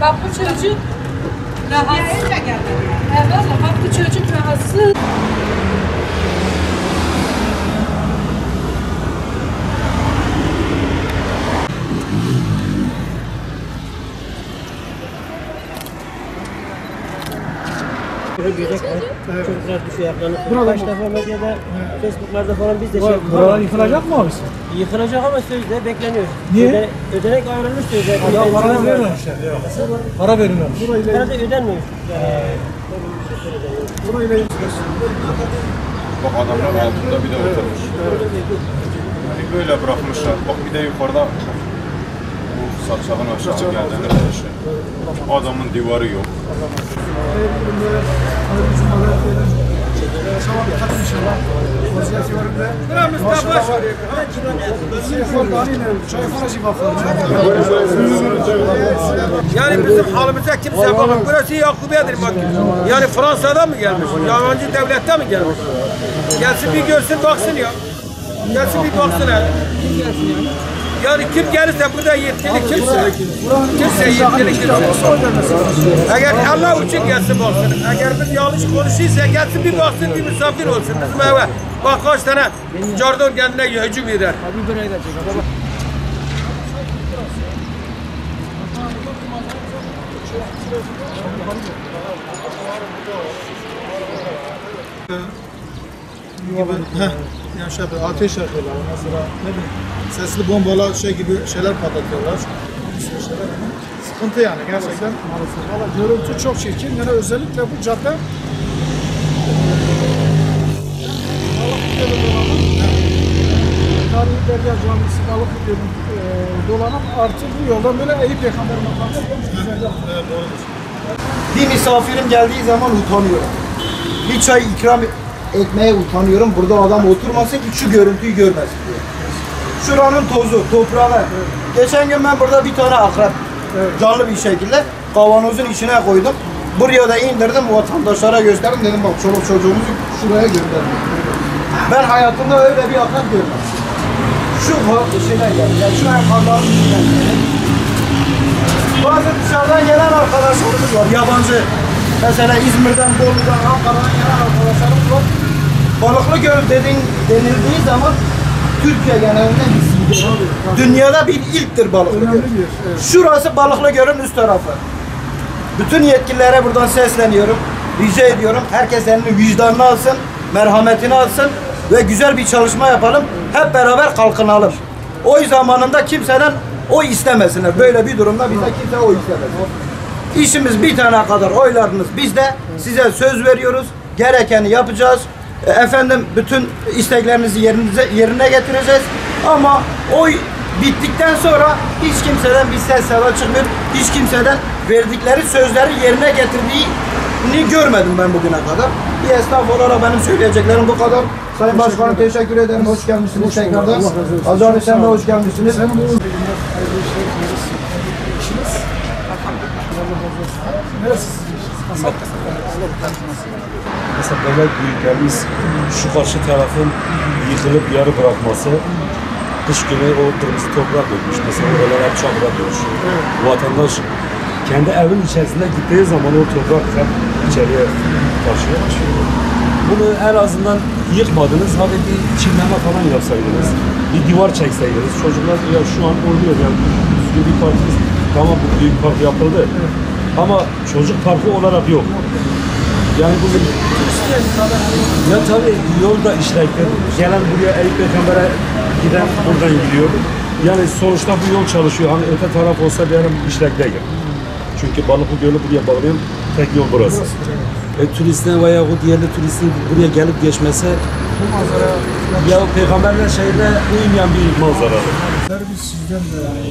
Bak bu çocuk rahatsız. Evet, bak bu çocuk rahatsız. Çocuklar düşüyor ayaklarını. Kaç defa medyada, Facebook'larda falan biz de şey yapıyoruz. Buralar yıkılacak mı abisi? Yıkılacak ama sözde bekleniyor. Niye? Ödenek ayrılmış sözde. Ya para vermemişler. Para verilmemiş. Para da ödenmiyor. Burayla Bak adamlar altında bir de oturmuş. Yani böyle bırakmışlar. Bak bir de yukarıda bu saçağın aşağı geldiğinde karşı. Adamın divarı yok. Yani bizim halimize kimse bakmıyor. Burası Yakubiye'dir bak. Yani Fransa'dan mı gelmiş? Yabancı devletten mi gelmiş? Gelsin bir görsün baksın ya. Gelsin bir baksın ya. Yani kim gelirse burada yetkili kimse. Kimse yetkili kimse. Eğer Allah için gelsin baksın. Eğer biz yanlış konuşuysa gelsin bir baksın bir misafir olsun. Bizim eve bak kaç tane cardon kendine hücum eder. yani şey yapıyor, ateş yakıyorlar mesela, ne bileyim, sesli bombalar şey gibi şeyler patlatıyorlar. Sıkıntı yani gerçekten. Valla görüntü çok çirkin. Yani özellikle bu cadde Tarihi Derya Camisi Balıklı dolanıp artı bu yoldan böyle Eyüp Peygamber makamına güzel. Bir misafirim geldiği zaman utanıyorum. Bir çay ikram etmeye utanıyorum. Burada adam oturmasın ki şu görüntüyü görmesin diye. Şuranın tozu, toprağı. Geçen gün ben burada bir tane akrep canlı bir şekilde kavanozun içine koydum. Buraya da indirdim, vatandaşlara gösterdim. Dedim bak çoluk çocuğumuzu şuraya gönderdim. Ben hayatımda öyle bir akrep görmedim. Şu şeyden geldi, yani şu ayakkabıların içinden geldi. Bazı dışarıdan gelen arkadaşlarımız var, yabancı. Mesela İzmir'den, Bolu'dan, Ankara'dan gelen arkadaşlarımız var. Balıklıgöl denildiği zaman Türkiye genelinde hissediyor. Dünyada bir ilktir Balıklıgöl. Şurası Balıklıgöl'ün üst tarafı. Bütün yetkililere buradan sesleniyorum. Rica ediyorum. Herkes elini vicdanına alsın, merhametini alsın ve güzel bir çalışma yapalım. Hep beraber kalkınalım. Oy zamanında kimseden oy istemesinler. Böyle bir durumda bize kimse oy istemesin. İşimiz bitene kadar oylarınız bizde. Size söz veriyoruz. Gerekeni yapacağız. Efendim bütün isteklerinizi yerine getireceğiz. Ama oy bittikten sonra hiç kimseden bir ses seda çıkmıyor. Hiç kimseden verdikleri sözleri yerine getirdiğini görmedim ben bugüne kadar. Bir esnaf olarak benim söyleyeceklerim bu kadar. Sayın Başkanım teşekkür ederim. Hoş gelmişsiniz tekrardan. Azami sen de hoş gelmişsiniz. Mesela devlet büyüklerimiz şu karşı tarafın yıkılıp yarı bırakması, kış günü o kırmızı toprak dökmüş. Mesela oralar hep çamura dönüşüyor. Vatandaş kendi evin içerisinde gittiği zaman o toprak hep içeriye taşıyor. Bunu en azından yıkmadınız, hadi bir çimleme falan yapsaydınız, bir divar çekseydiniz. Çocuklar ya şu an oluyor yani bir parkımız, tamam bu büyük park yapıldı ama çocuk parkı olarak yok. Yani bu ya tabii yol da işlektir. Gelen buraya Eyüp Peygamber'e giden buradan gidiyor. Yani sonuçta bu yol çalışıyor. Hani öte taraf olsa bir yerim işlek değil. Çünkü Balıklıgöl'ü buraya bağlayan tek yol burası. Turistin veya o diğerli turistin buraya gelip geçmesi Bu manzara ya peygamberler şeyine uymayan bir manzaradır. biz sizden de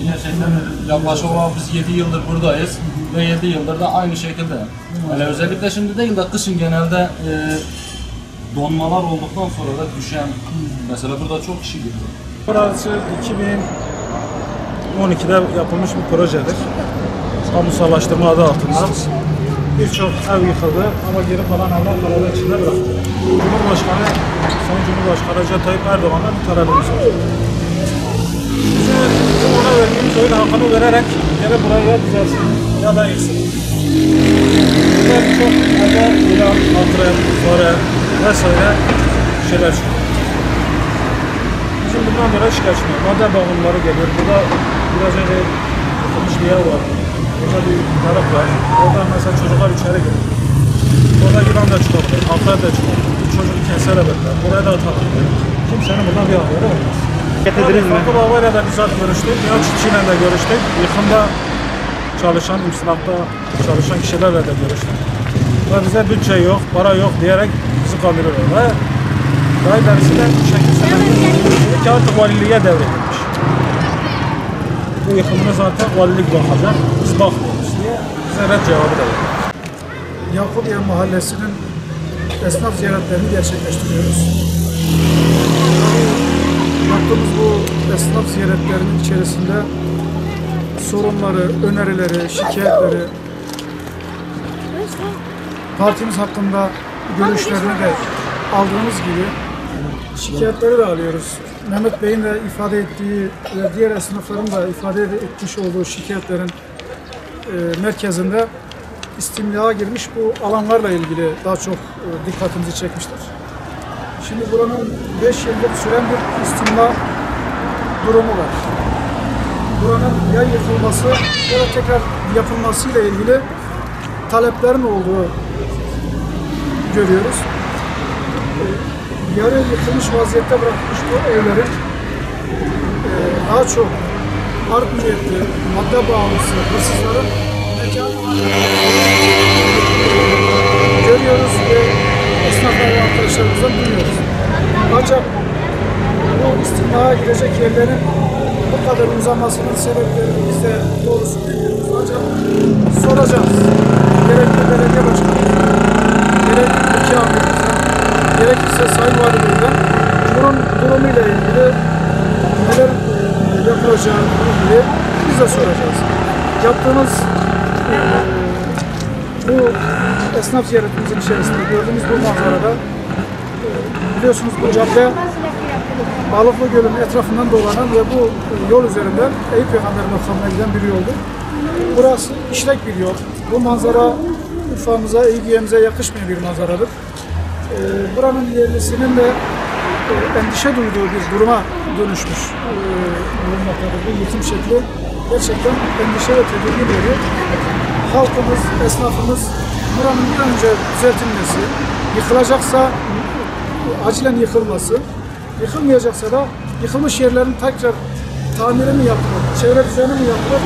Gerçekten yaklaşık olarak biz 7 yıldır buradayız ve 7 yıldır da aynı şekilde. Yani özellikle şimdi değil de kışın genelde donmalar olduktan sonra da düşen, mesela burada çok kişi gidiyor. Burası 2012'de yapılmış bir projedir. Kamusallaştırma adı altında. Birçok ev yıkıldı ama geri kalan evler karalar içinde bıraktı. Cumhurbaşkanı, Sayın Cumhurbaşkanı Recep Tayyip Erdoğan'dan bir talebimiz var. Bizim ona verdiğimiz oyun hakkını vererek geri burayı ya düzelsin ya da yıksın. Burada çok fazla ilan, antren, fare vesaire şeyler çıkıyor. Bizim bundan dolayı şikayetçiyim. Madde bağımlıları geliyor. Burada biraz önce yıkılmış bir yer var. Burada bir yarık var. Orada mesela çocuklar içeri giriyor. Orada yılan da çıkabilir, aklar da çıkabilir. Bir çocuk keser elbette. Buraya da atabilir. Kimsenin bundan bir haberi olmaz. Farklı Babayla da bizzat görüştük. Ya çiftçiyle de görüştük. Yıkımda çalışan, imsınafta çalışan kişilerle de görüştük. Ve bize bütçe yok, para yok diyerek bizi kandırıyorlar. Ve daha ilerisinde bu şekilde ki artık valiliğe devredilmiş. Bu yıkımını zaten valilik bakacak, biz bakmıyoruz diye bize red cevabı da veriyor. Yakubiye Mahallesi'nin esnaf ziyaretlerini gerçekleştiriyoruz. Yaptığımız bu esnaf ziyaretlerinin içerisinde sorunları, önerileri, şikayetleri, partimiz hakkında görüşlerini de aldığımız gibi şikayetleri de alıyoruz. Mehmet Bey'in de ifade ettiği ve diğer esnafların da ifade etmiş olduğu şikayetlerin merkezinde istimlağa girmiş bu alanlarla ilgili daha çok dikkatimizi çekmiştir. Şimdi buranın 5 yıldır süren bir istimla durumu var. Buranın ya yıkılması ya da tekrar yapılmasıyla ilgili taleplerin olduğu görüyoruz. Yarı yıkılmış vaziyette bırakılmış bu evlerin daha çok art niyetli, madde bağımlısı hırsızların görüyoruz ve esnaflar ve arkadaşlarımızdan duyuyoruz. Ancak bu istimlağa girecek yerlerin bu kadar uzamasının sebeplerini biz de doğrusu bilmiyoruz. Ancak soracağız. Gerekli belediye başkanımıza, gerekli ülke amirimize, gerekirse Sayın Valiliği'nden bunun durumuyla ilgili neler yapılacağını ilgili biz de soracağız. Yaptığımız bu esnaf ziyaretimizin içerisinde gördüğümüz bu manzarada biliyorsunuz bu cadde Balıklı Gölü'nün etrafından dolanan ve bu yol üzerinden Eyüp Peygamber makamına giden bir yoldur. Burası işlek bir yol. Bu manzara Urfa'mıza, Eyüp'e yakışmayan bir manzaradır. Buranın yerlisinin de endişe duyduğu bir duruma dönüşmüş bulunmaktadır. Bu yıkım şekli gerçekten endişe ve tedirgin veriyor. Halkımız, esnafımız buranın bir an önce düzeltilmesi, yıkılacaksa acilen yıkılması, yıkılmayacaksa da yıkılmış yerlerin tekrar tamiri mi yapılır, çevre düzeni mi yapılır,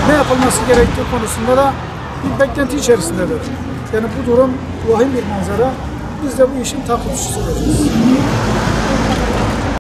ne yapılması gerektiği konusunda da bir beklenti içerisindedir. Yani bu durum vahim bir manzara. Biz de bu işin takipçisi olacağız.